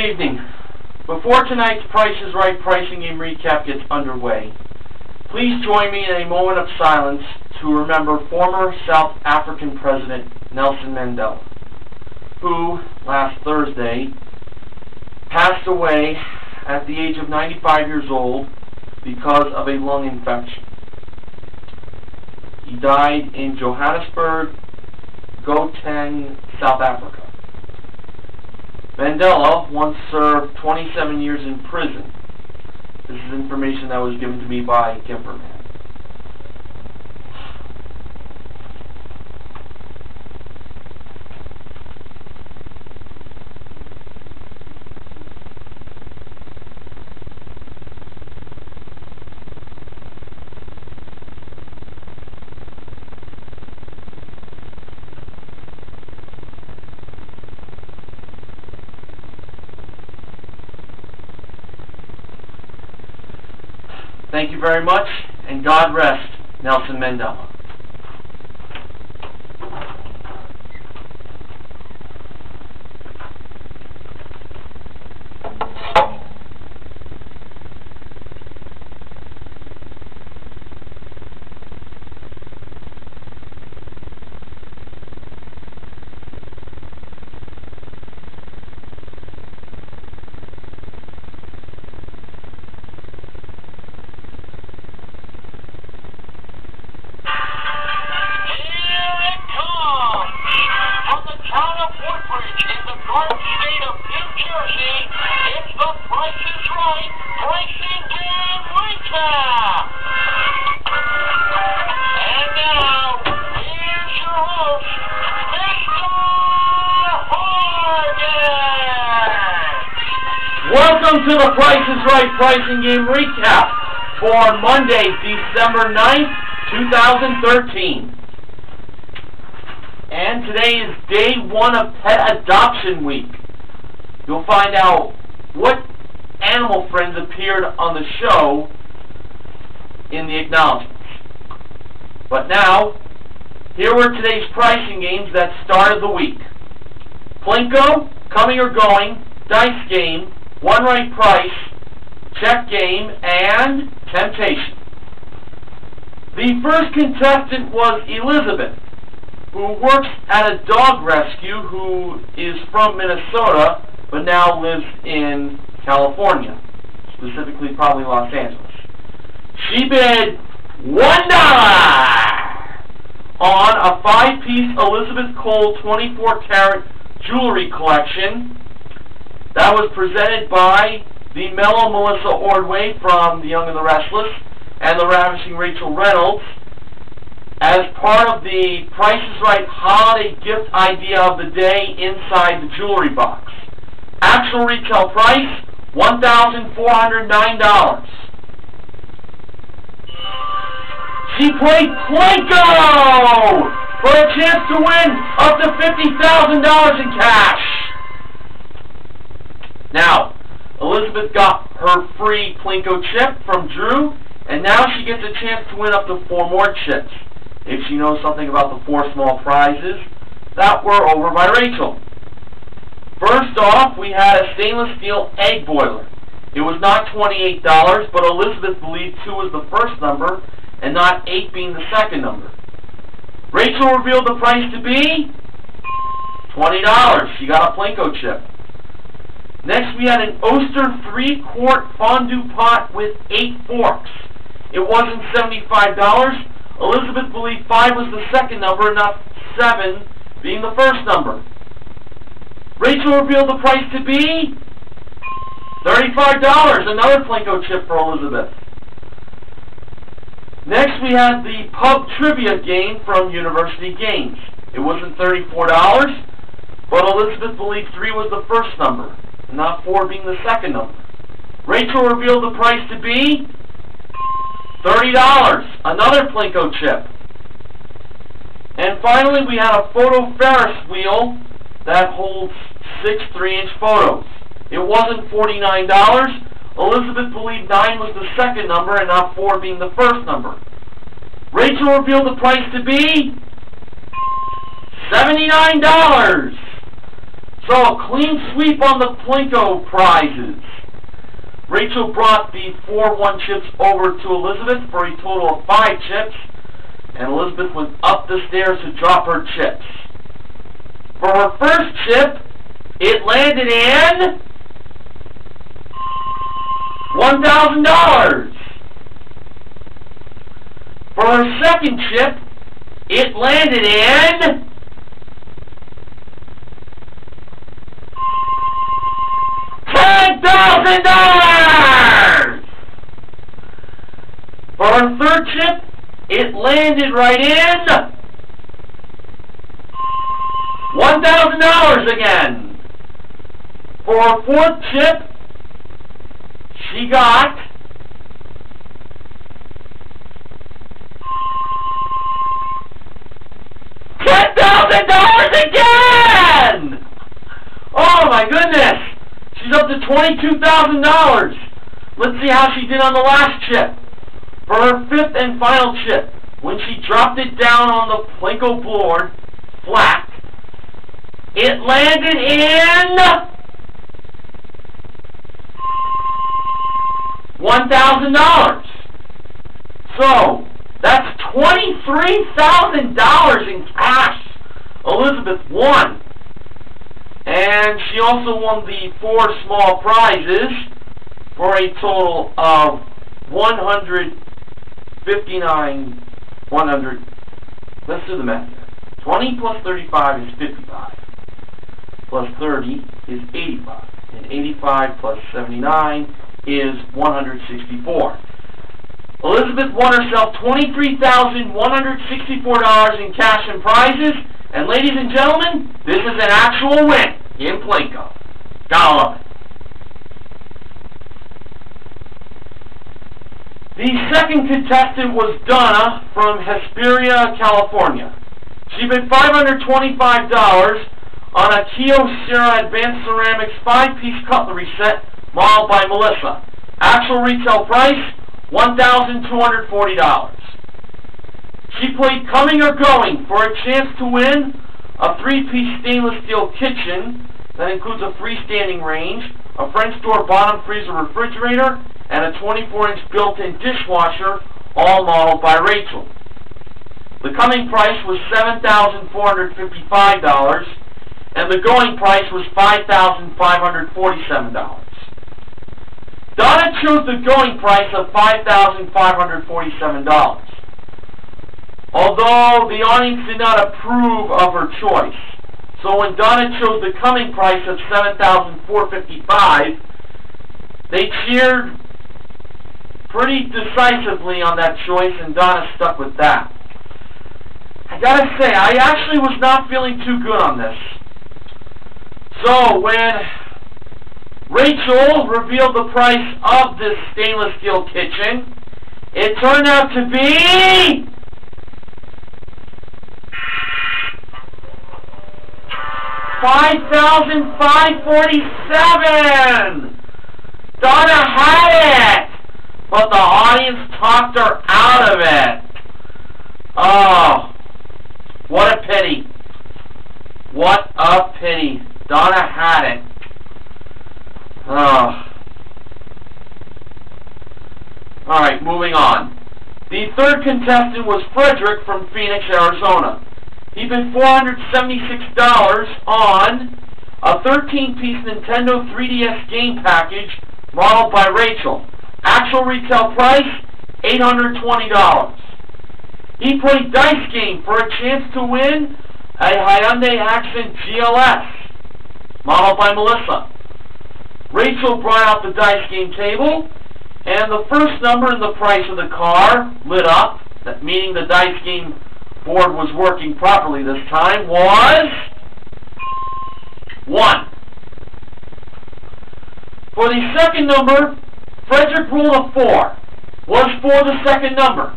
evening. Before tonight's Price is Right pricing game recap gets underway, please join me in a moment of silence to remember former South African President Nelson Mandela, who last Thursday passed away at the age of 95 years old because of a lung infection. He died in Johannesburg, Gauteng, South Africa. Mandela once served 27 years in prison. This is information that was given to me by Gimperman. Thank you very much, and God rest Nelson Mandela. Welcome to the Price is Right pricing game recap for Monday, December 9th, 2013. And today is day one of Pet Adoption Week. You'll find out what animal friends appeared on the show in the acknowledgments. But now, here were today's pricing games that started the week. Plinko, Coming or Going, Dice Game, One Right Price, Check Game, and Temptation. The first contestant was Elizabeth, who works at a dog rescue, who is from Minnesota, but now lives in California, specifically probably Los Angeles. She bid $1 on a 5-piece Elizabeth Cole 24-karat jewelry collection that was presented by the Mellow Melissa Ordway from the Young The Restless and the Ravishing Rachel Reynolds as part of the Price is Right holiday gift idea of the day inside the jewelry box. Actual retail price, $1,409. She played Plinko for a chance to win up to $50,000 in cash. Now, Elizabeth got her free Plinko chip from Drew, and now she gets a chance to win up to 4 more chips, if she knows something about the 4 small prizes that were over by Rachel. First off, we had a stainless steel egg boiler. It was not $28, but Elizabeth believed 2 was the first number, and not 8 being the second number. Rachel revealed the price to be $20. She got a Plinko chip. Next, we had an Oster 3-quart fondue pot with 8 forks. It wasn't $75. Elizabeth believed 5 was the second number, and not 7 being the first number. Rachel revealed the price to be $35. Another Plinko chip for Elizabeth. Next, we had the pub trivia game from University Games. It wasn't $34, but Elizabeth believed 3 was the first number, not 4 being the second number. Rachel revealed the price to be $30. Another Plinko chip. And finally, we had a photo Ferris wheel that holds 6 3-inch photos. It wasn't $49. Elizabeth believed 9 was the second number and not 4 being the first number. Rachel revealed the price to be $79. So a clean sweep on the Plinko prizes. Rachel brought the 4-1 chips over to Elizabeth for a total of 5 chips, and Elizabeth went up the stairs to drop her chips. For her first chip, it landed in $1,000. For her second chip, it landed in $10,000! For her third chip, it landed right in $1,000 again. For her fourth chip, she got $10,000 again! Oh my goodness! She's up to $22,000. Let's see how she did on the last chip. For her fifth and final chip, when she dropped it down on the Plinko board, flat, it landed in $1,000. So, that's $23,000 in cash Elizabeth won. And she also won the 4 small prizes for a total of $100. Let's do the math here. 20 plus 35 is 55. Plus 30 is 85. And 85 plus 79 is 164. Elizabeth won herself $23,164 in cash and prizes. And ladies and gentlemen, this is an actual win in Plinko. Gotta love it. The second contestant was Donna from Hesperia, California. She bid $525 on a Kyocera Advanced Ceramics 5-piece cutlery set modeled by Melissa. Actual retail price, $1,240. She played Coming or Going for a chance to win a 3-piece stainless steel kitchen that includes a freestanding range, a French door bottom freezer refrigerator, and a 24-inch built-in dishwasher, all modeled by Rachel. The coming price was $7,455, and the going price was $5,547. Donna chose the going price of $5,547. Although the audience did not approve of her choice. So when Donna chose the coming price of $7,455, they cheered pretty decisively on that choice, and Donna stuck with that. I gotta say, I actually was not feeling too good on this. So when Rachel revealed the price of this stainless steel kitchen, it turned out to be $5,547! Donna had it! But the audience talked her out of it. Oh, what a pity. What a pity. Donna had it. Oh. Alright, moving on. The third contestant was Frederick from Phoenix, Arizona. He bid $476 on a 13-piece Nintendo 3DS game package modeled by Rachel. Actual retail price, $820. He played dice game for a chance to win a Hyundai Accent GLS, modeled by Melissa. Rachel brought out the dice game table, and the first number in the price of the car lit up, that meaning the dice game board was working properly this time, was 1. For the second number, Frederick ruled a 4. Was 4 the second number?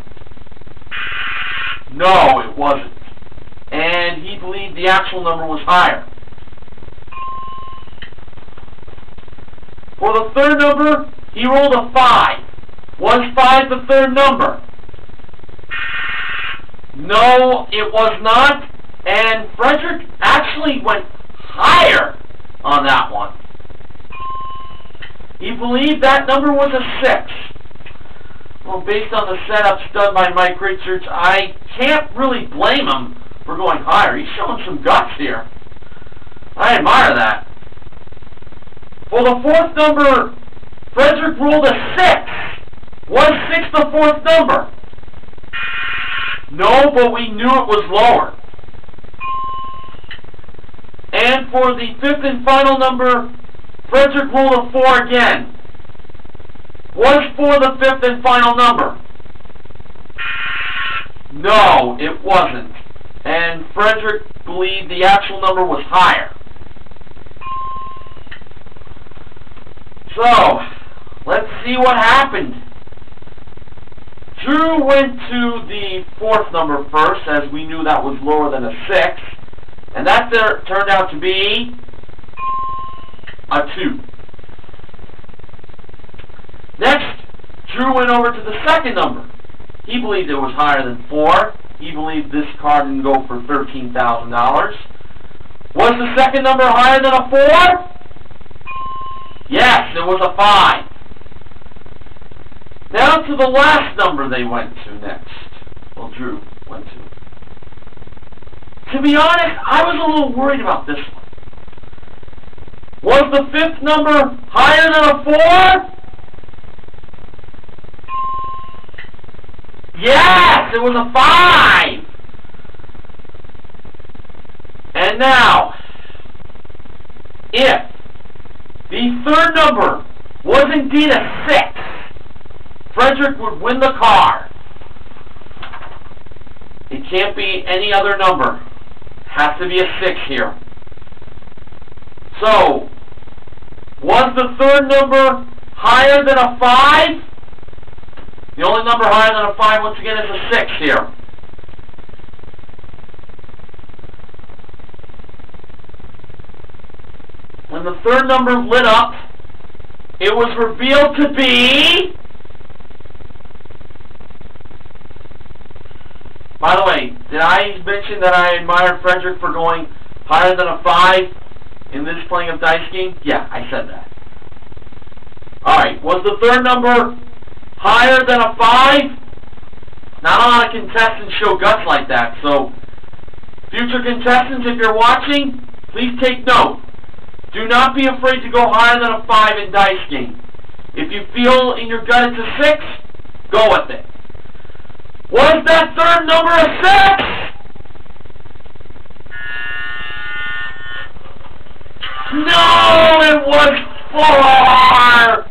No, it wasn't. And he believed the actual number was higher. For the third number, he rolled a 5. Was 5 the third number? No, it was not. And Frederick actually went higher on that one. He believed that number was a 6. Well, based on the setups done by Mike Richards, I can't really blame him for going higher. He's showing some guts here. I admire that. For the fourth number, Frederick ruled a 6. Was 6 the fourth number? No, but we knew it was lower. And for the fifth and final number, Frederick ruled a 4 again. Was 4 the fifth and final number? No, it wasn't. And Frederick believed the actual number was higher. So, let's see what happened. Drew went to the fourth number first, as we knew that was lower than a 6. And that turned out to be a 2. Next, Drew went over to the second number. He believed it was higher than 4. He believed this car didn't go for $13,000. Was the second number higher than a 4? Yes, it was a 5. Now to the last number they went to next. Well, Drew went to. To be honest, I was a little worried about this one. Was the fifth number higher than a 4? Yes, it was a 5. And now, if the third number was indeed a 6, Frederick would win the car. It can't be any other number. Has to be a 6 here. So, was the third number higher than a 5? The only number higher than a 5, once again, is a 6 here. When the third number lit up, it was revealed to be... By the way, did I mention that I admired Frederick for going higher than a 5 in this playing of dice game? Yeah, I said that. Alright, was the third number higher than a 5? Not a lot of contestants show guts like that, so future contestants, if you're watching, please take note. Do not be afraid to go higher than a 5 in dice game. If you feel in your gut it's a 6, go with it. Was that third number a 6? No, it was 4!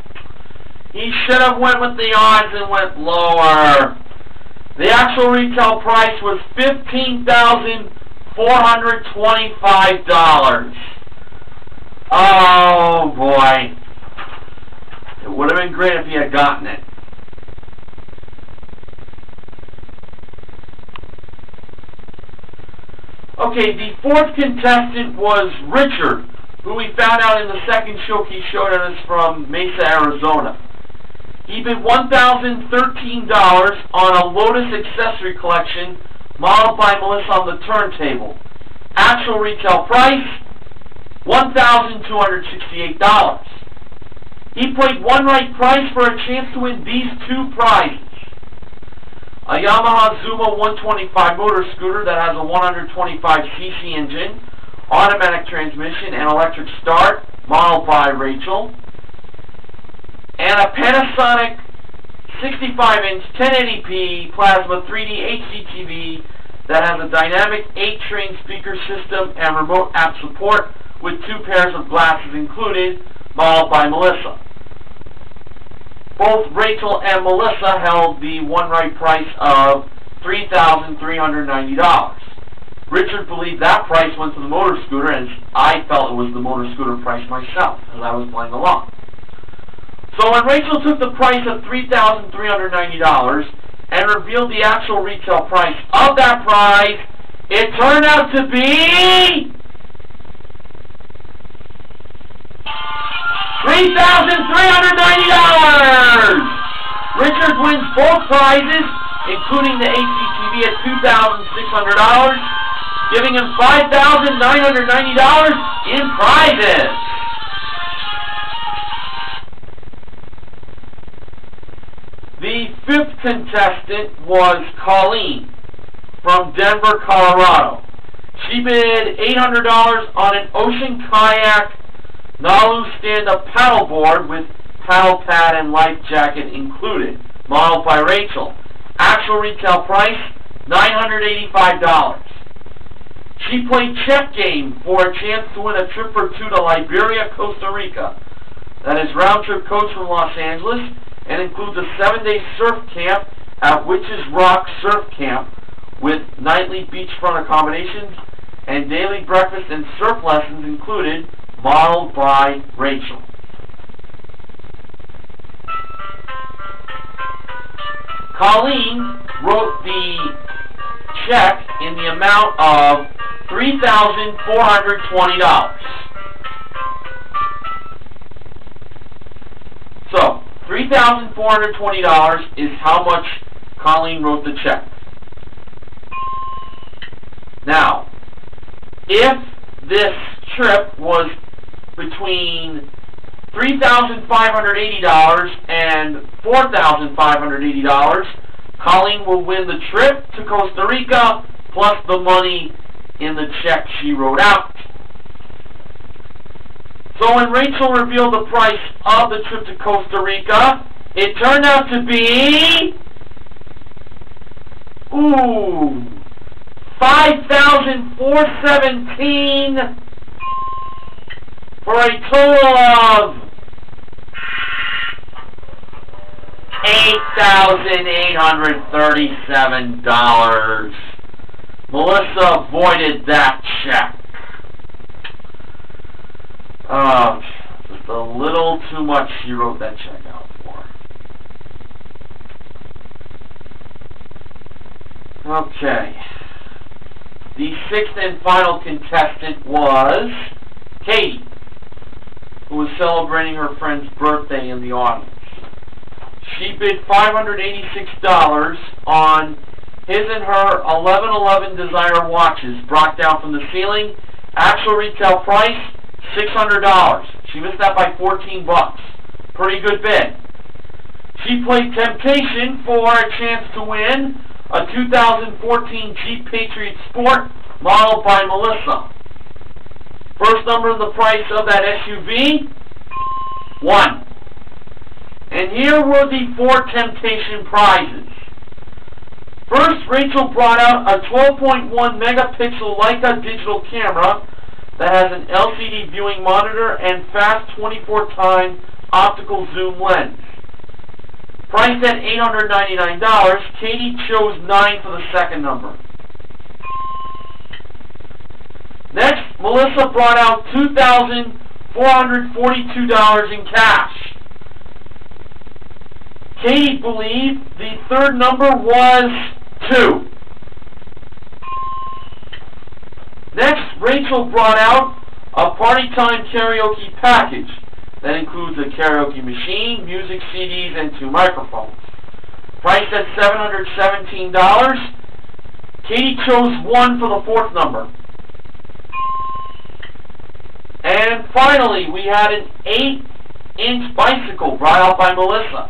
He should have went with the odds and went lower. The actual retail price was $15,425. Oh boy. It would have been great if he had gotten it. Okay, the fourth contestant was Richard, who we found out in the second showcase showed us from Mesa, Arizona. He bid $1,013 on a Lotus accessory collection modeled by Melissa on the turntable. Actual retail price, $1,268. He played one right price for a chance to win these two prizes. A Yamaha Zuma 125 motor scooter that has a 125cc engine, automatic transmission, and electric start, modeled by Rachel. And a Panasonic 65-inch 1080p plasma 3D HD TV that has a dynamic 8-train speaker system and remote app support with 2 pairs of glasses included, modeled by Melissa. Both Rachel and Melissa held the one right price of $3,390. Richard believed that price went to the motor scooter, and I felt it was the motor scooter price myself, as I was playing along. So when Rachel took the price of $3,390 and revealed the actual retail price of that prize, it turned out to be $3,390! Richard wins both prizes, including the HDTV at $2,600, giving him $5,990 in prizes. The fifth contestant was Colleen from Denver, Colorado. She bid $800 on an ocean kayak Nalu stand-up paddleboard with paddle pad and life jacket included, modeled by Rachel. Actual retail price, $985. She played check game for a chance to win a trip for two to Liberia, Costa Rica. That is round-trip coach from Los Angeles and includes a 7-day surf camp at Witches Rock Surf Camp with nightly beachfront accommodations and daily breakfast and surf lessons included, modeled by Rachel. Colleen wrote the check in the amount of $3,420. So, $3,420 is how much Colleen wrote the check. Now, if this trip was between $3,580 and $4,580, Colleen will win the trip to Costa Rica plus the money in the check she wrote out. So when Rachel revealed the price of the trip to Costa Rica, it turned out to be $5,417 for a total of $8,837. Melissa avoided that check. Just a little too much she wrote that check out for. Okay. The sixth and final contestant was Katie, who was celebrating her friend's birthday in the audience. She bid $586 on his and her 1111 designer watches brought down from the ceiling. Actual retail price, $600. She missed that by 14 bucks. Pretty good bid. She played Temptation for a chance to win a 2014 Jeep Patriot Sport modeled by Melissa. First number in the price of that SUV, 1. And here were the 4 Temptation prizes. First, Rachel brought out a 12.1 megapixel Leica digital camera that has an LCD viewing monitor and fast 24-time optical zoom lens. Priced at $899, Katie chose 9 for the second number. Next, Melissa brought out $2,442 in cash. Katie believed the third number was 2. Next, Rachel brought out a Party Time karaoke package that includes a karaoke machine, music CDs, and 2 microphones. Priced at $717, Katie chose 1 for the fourth number. And finally, we had an 8-inch bicycle brought out by Melissa.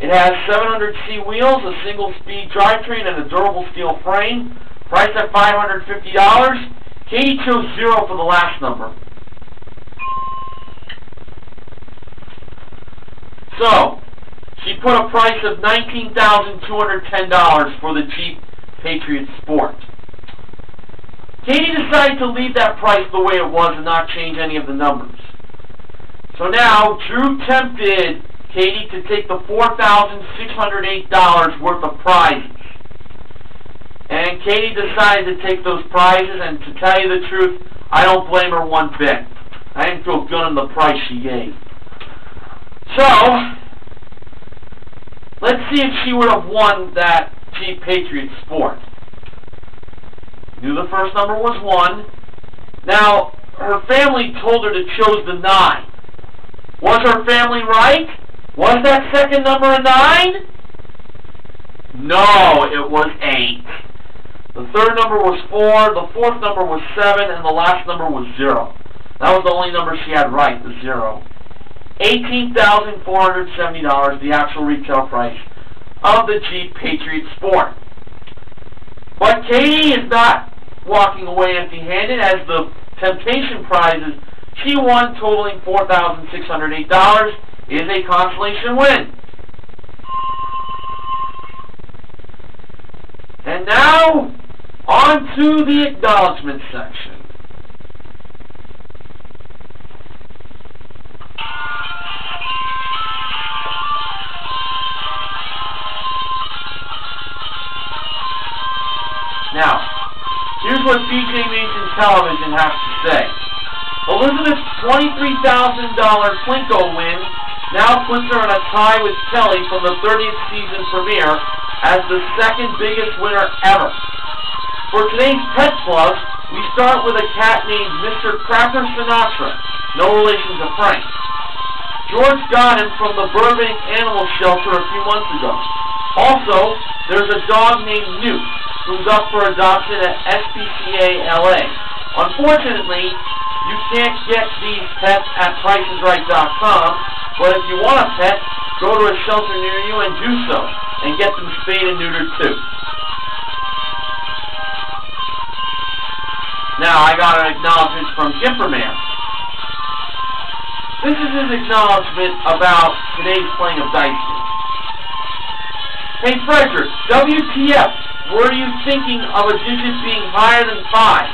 It has 700C wheels, a single-speed drivetrain, and a durable steel frame. Priced at $550. Katie chose 0 for the last number. So, she put a price of $19,210 for the Jeep Patriot Sport. Katie decided to leave that price the way it was and not change any of the numbers. So now, Drew tempted Katie to take the $4,608 worth of prizes. And Katie decided to take those prizes, and to tell you the truth, I don't blame her one bit. I didn't feel good on the price she gave. So, let's see if she would have won that Jeep Patriot Sport. Knew the first number was 1. Now, her family told her to choose the 9. Was her family right? Was that second number a 9? No, it was 8. The third number was 4, the fourth number was 7, and the last number was 0. That was the only number she had right, the 0. $18,470, the actual retail price of the Jeep Patriot Sport. But Katie is not walking away empty-handed, as the Temptation prizes she won, totaling $4,608, is a consolation win. And now, on to the acknowledgement section. Now, here's what BJ Mason Television has to say. Elizabeth's $23,000 Plinko win now puts her in a tie with Kelly from the 30th season premiere as the second biggest winner ever. For today's pet plug, we start with a cat named Mr. Cracker Sinatra, no relation to Frank. George got him from the Burbank Animal Shelter a few months ago. Also, there's a dog named Newt, who's up for adoption at SPCA LA. Unfortunately, you can't get these pets at PricesRight.com, but if you want a pet, go to a shelter near you and do so, and get them spayed and neutered too. Now, I got an acknowledgement from Gimperman. This is his acknowledgement about today's playing of dice. Hey Frederick, WTF, were you thinking of a digit being higher than 5?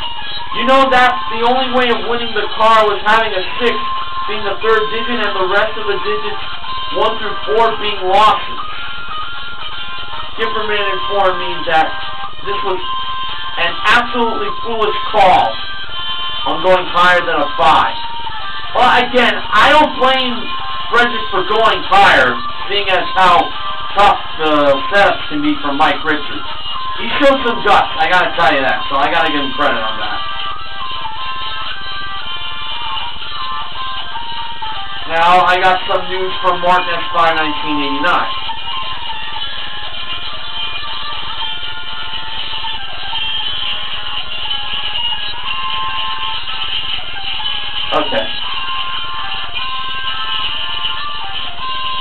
You know that's the only way of winning the car was having a 6 being the third digit and the rest of the digits 1 through 4 being losses. Gimperman informed me that this was an absolutely foolish call on going higher than a 5. Well, again, I don't blame Frederick for going higher, seeing as how tough the setups can be for Mike Richards. He showed some guts, I gotta tell you that, so I gotta give him credit on that. Now, I got some news from Martin S. 1989. Okay.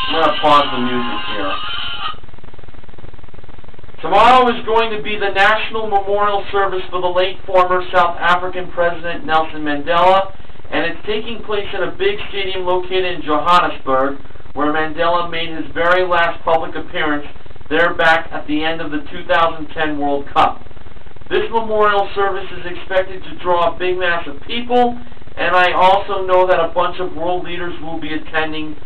I'm going to pause the music here. Tomorrow is going to be the National Memorial Service for the late former South African President Nelson Mandela, and it's taking place in a big stadium located in Johannesburg, where Mandela made his very last public appearance there back at the end of the 2010 World Cup. This memorial service is expected to draw a big mass of people, and I also know that a bunch of world leaders will be attending,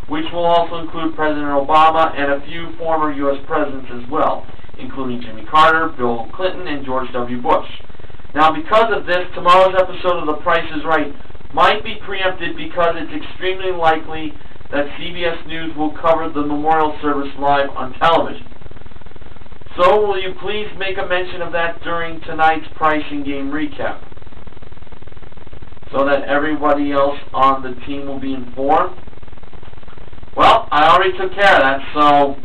which will also include President Obama and a few former U.S. presidents as well, including Jimmy Carter, Bill Clinton, and George W. Bush. Now, because of this, tomorrow's episode of The Price is Right might be preempted because it's extremely likely that CBS News will cover the memorial service live on television. So, will you please make a mention of that during tonight's pricing game recap, so that everybody else on the team will be informed? Well, I already took care of that, so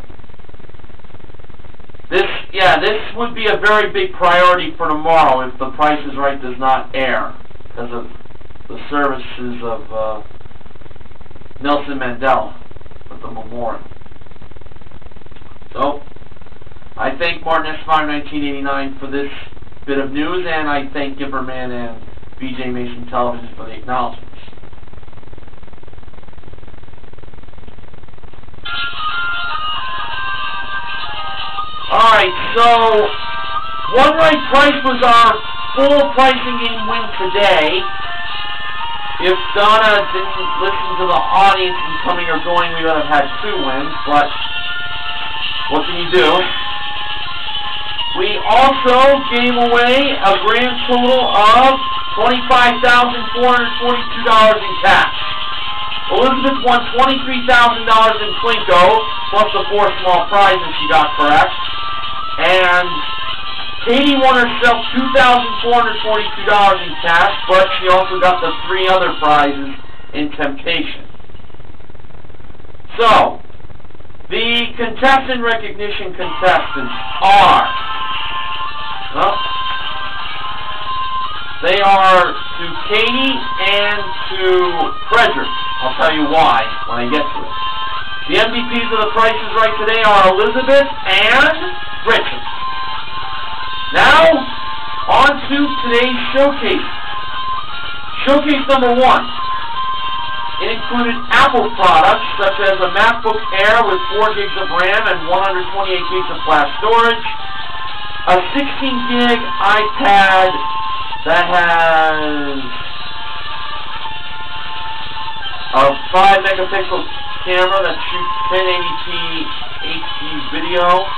this would be a very big priority for tomorrow if The Price is Right does not air, because of the services of Nelson Mandela with the memorial. So, I thank Martin S. 1989 for this bit of news, and I thank Gimperman and BJ Mason Television for the acknowledgments. Alright, so One Right Price was our full pricing game win today. If Donna didn't listen to the audience and coming or going, we would have had 2 wins, but what can you do? We also gave away a grand total of $25,442 in cash. Elizabeth won $23,000 in Plinko, plus the 4 small prizes she got correct. And Katie won herself $2,442 in cash, but she also got the 3 other prizes in Temptation. So, the contestant recognition contestants are Well, they are to Katie and to Frederick. I'll tell you why when I get to it. The MVPs of the Price is Right today are Elizabeth and Richard. Now, on to today's showcase. Showcase number 1. It included Apple products such as a MacBook Air with 4 gigs of RAM and 128 gigs of flash storage, a 16 gig iPad that has a 5 megapixel camera that shoots 1080p HD video.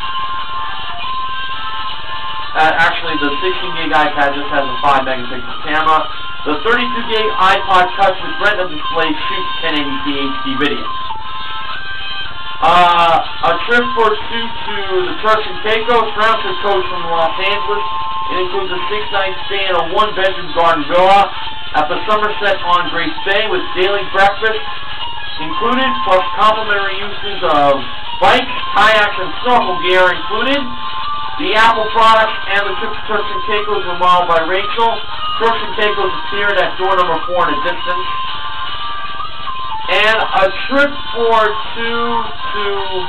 Actually, the 16 gig iPad just has a 5 megapixel camera. The 32 gig iPod Touch with Retina display shoots 1080p HD video. A trip for 2 to the Turks and Caicos, round trip coach from Los Angeles. It includes a 6-night stay in a 1-bedroom garden villa at the Somerset on Grace Bay with daily breakfast included, plus complimentary uses of bikes, kayaks, and snorkel gear included. The Apple products and the trip to Turks and Caicos were modeled by Rachel. Turks and Caicos appeared at door number 4 in a distance. And a trip for 2 to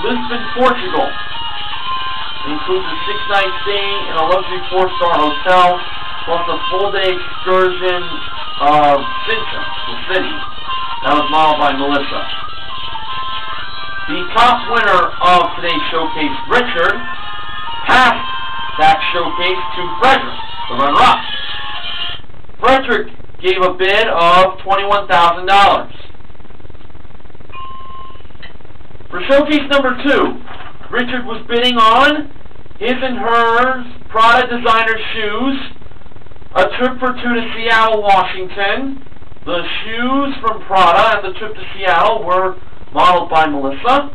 Lisbon, Portugal. It includes a 6-night stay in a luxury 4-star hotel, plus a full-day excursion of Sintra, the city. That was modeled by Melissa. The top winner of today's showcase, Richard, passed that showcase to Frederick, the runner-up. Frederick gave a bid of $21,000. For showcase number 2, Richard was bidding on his and hers Prada designer shoes, a trip for 2 to Seattle, Washington. The shoes from Prada and the trip to Seattle were modeled by Melissa,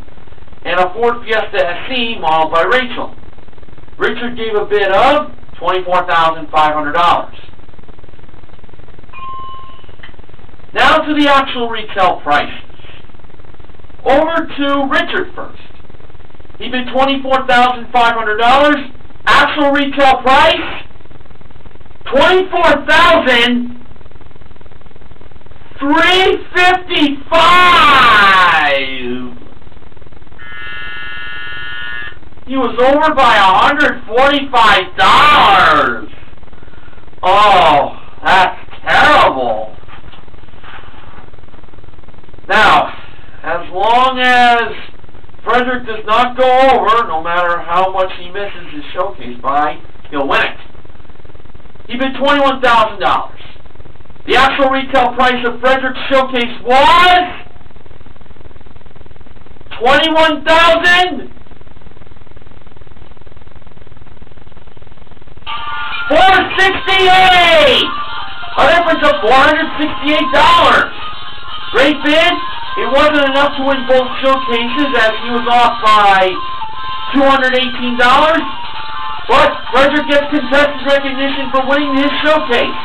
and a Ford Fiesta SE modeled by Rachel. Richard gave a bid of $24,500. Now to the actual retail prices. Over to Richard first. He bid $24,500. Actual retail price, $24,355. He was over by $145. Oh, that's terrible. Now, as long as Frederick does not go over, no matter how much he misses his showcase by, he'll win it. He bid $21,000. The actual retail price of Frederick's showcase was $21,468. A difference of $468. Great bid. It wasn't enough to win both showcases as he was off by $218. But Frederick gets contestant recognition for winning his showcase.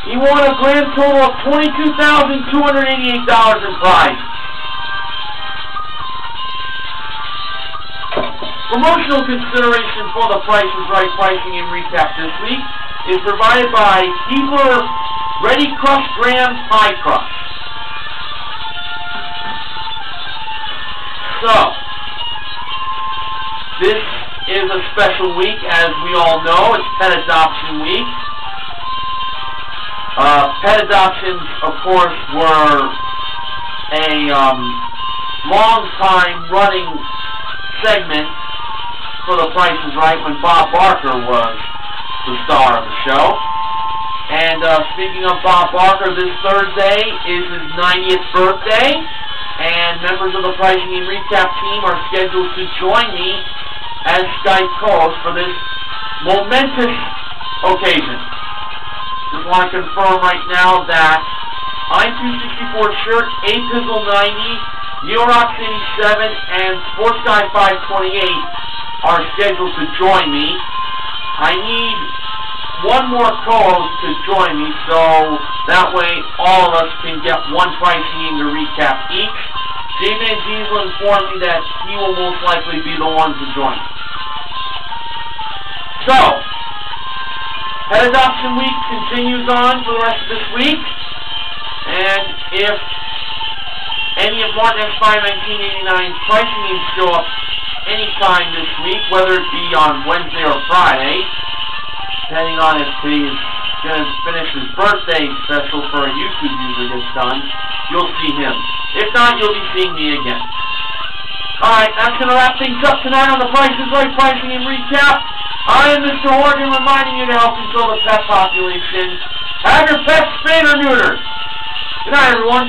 He won a grand total of $22,288 in prize. Promotional consideration for the Price is Right pricing and recap this week is provided by Keebler Ready Crust Graham Pie Crust. So, this is a special week, as we all know. It's Pet Adoption Week. Pet adoptions, of course, were a long-time running segment for The Price is Right when Bob Barker was the star of the show. And speaking of Bob Barker, this Thursday is his 90th birthday, and members of the Pricing and Recap team are scheduled to join me as Skype co-host for this momentous occasion. Just want to confirm right now that I'm264 Shirt, A-Pizzle 90, Neo Rock City 7, and Sports Guy 528 are scheduled to join me. I need one more co-host to join me, so that way all of us can get one pricing to recap each. Jay Van Diesel informed me that he will most likely be the one to join me. So, Pet Adoption Week continues on for the rest of this week. And if any of Martin S. 1989's pricing needs show up anytime this week, whether it be on Wednesday or Friday, depending on if he's going to finish his birthday special for a YouTube user gets done, you'll see him. If not, you'll be seeing me again. Alright, that's going to wrap things up tonight on the Price is Right Pricing and Recap. I am Mr. Horgan, reminding you to help control the pet population. Have your pets spayed or neutered. Good night, everyone.